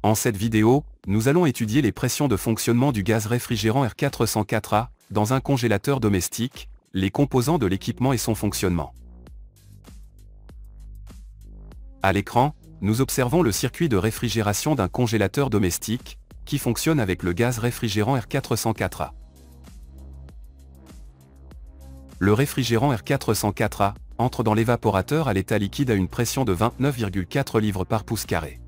En cette vidéo, nous allons étudier les pressions de fonctionnement du gaz réfrigérant R404A dans un congélateur domestique, les composants de l'équipement et son fonctionnement. À l'écran, nous observons le circuit de réfrigération d'un congélateur domestique, qui fonctionne avec le gaz réfrigérant R404A. Le réfrigérant R404A entre dans l'évaporateur à l'état liquide à une pression de 29,4 livres par pouce carré.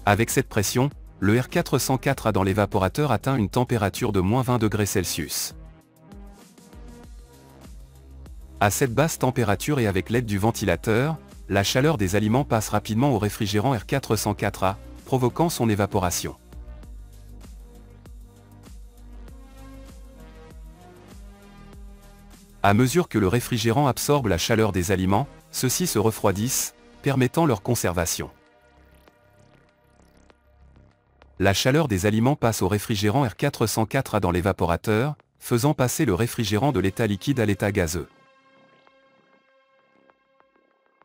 Avec cette pression, le R404A dans l'évaporateur atteint une température de -20 degrés Celsius. À cette basse température et avec l'aide du ventilateur, la chaleur des aliments passe rapidement au réfrigérant R404A, provoquant son évaporation. À mesure que le réfrigérant absorbe la chaleur des aliments, ceux-ci se refroidissent, permettant leur conservation. La chaleur des aliments passe au réfrigérant R404A dans l'évaporateur, faisant passer le réfrigérant de l'état liquide à l'état gazeux.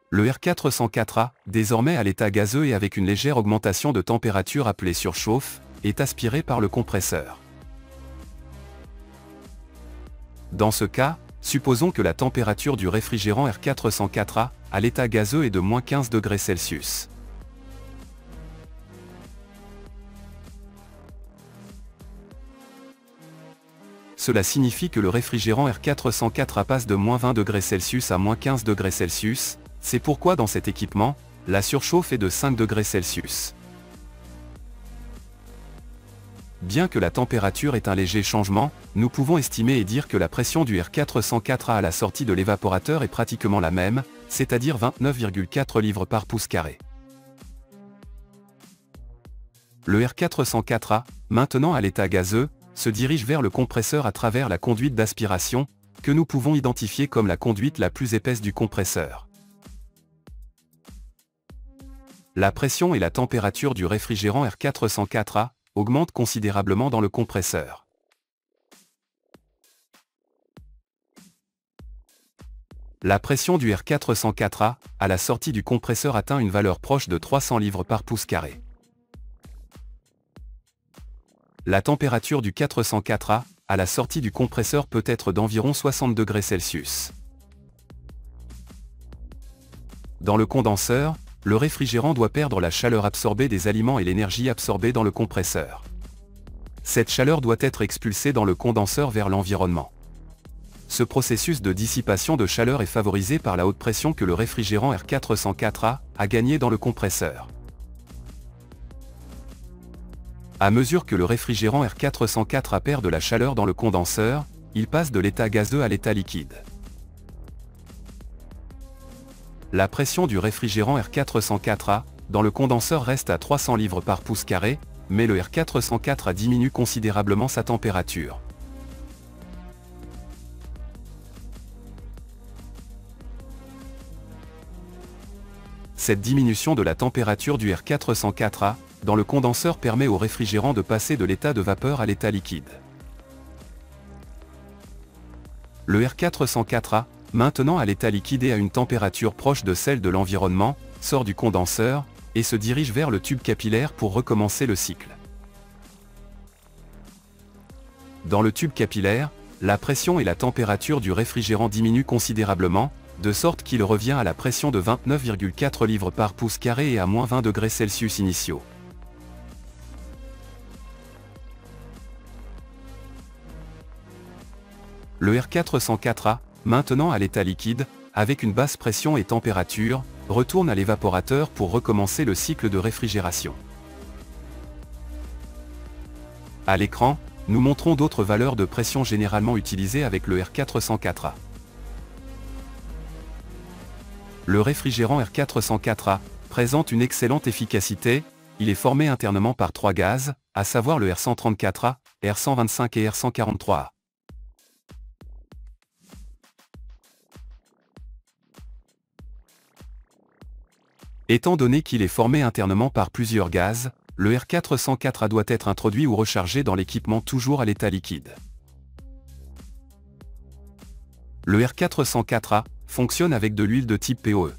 Le R404A, désormais à l'état gazeux et avec une légère augmentation de température appelée surchauffe, est aspiré par le compresseur. Dans ce cas, supposons que la température du réfrigérant R404A à l'état gazeux est de -15 degrés Celsius. Cela signifie que le réfrigérant R404A passe de -20 degrés Celsius à -15 degrés Celsius, c'est pourquoi dans cet équipement, la surchauffe est de 5 degrés Celsius. Bien que la température ait un léger changement, nous pouvons estimer et dire que la pression du R404A à la sortie de l'évaporateur est pratiquement la même, c'est-à-dire 29,4 livres par pouce carré. Le R404A, maintenant à l'état gazeux, se dirige vers le compresseur à travers la conduite d'aspiration, que nous pouvons identifier comme la conduite la plus épaisse du compresseur. La pression et la température du réfrigérant R404A augmentent considérablement dans le compresseur. La pression du R404A à la sortie du compresseur atteint une valeur proche de 300 livres par pouce carré. La température du 404A à la sortie du compresseur peut être d'environ 60 degrés Celsius. Dans le condenseur, le réfrigérant doit perdre la chaleur absorbée des aliments et l'énergie absorbée dans le compresseur. Cette chaleur doit être expulsée dans le condenseur vers l'environnement. Ce processus de dissipation de chaleur est favorisé par la haute pression que le réfrigérant R404A a gagnée dans le compresseur. À mesure que le réfrigérant R404A perd de la chaleur dans le condenseur, il passe de l'état gazeux à l'état liquide. La pression du réfrigérant R404A dans le condenseur reste à 300 livres par pouce carré, mais le R404A diminue considérablement sa température. Cette diminution de la température du R404A dans le condenseur permet au réfrigérant de passer de l'état de vapeur à l'état liquide. Le R404A, maintenant à l'état liquide et à une température proche de celle de l'environnement, sort du condenseur et se dirige vers le tube capillaire pour recommencer le cycle. Dans le tube capillaire, la pression et la température du réfrigérant diminuent considérablement, de sorte qu'il revient à la pression de 29,4 livres par pouce carré et à -20 degrés Celsius initiaux. Le R404A, maintenant à l'état liquide, avec une basse pression et température, retourne à l'évaporateur pour recommencer le cycle de réfrigération. À l'écran, nous montrons d'autres valeurs de pression généralement utilisées avec le R404A. Le réfrigérant R404A présente une excellente efficacité, il est formé internement par 3 gaz, à savoir le R134A, R125 et R143A. Étant donné qu'il est formé internement par plusieurs gaz, le R404A doit être introduit ou rechargé dans l'équipement toujours à l'état liquide. Le R404A fonctionne avec de l'huile de type POE.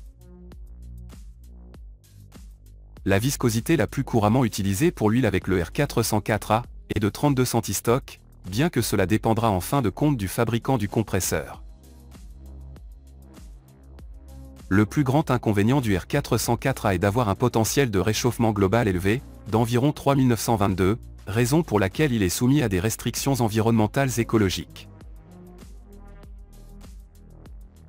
La viscosité la plus couramment utilisée pour l'huile avec le R404A est de 32 centistock, bien que cela dépendra en fin de compte du fabricant du compresseur. Le plus grand inconvénient du R404A est d'avoir un potentiel de réchauffement global élevé, d'environ 3922, raison pour laquelle il est soumis à des restrictions environnementales écologiques.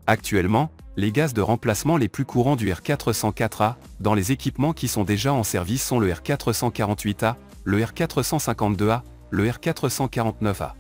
Actuellement, les gaz de remplacement les plus courants du R404A, dans les équipements qui sont déjà en service sont le R448A, le R452A, le R449A.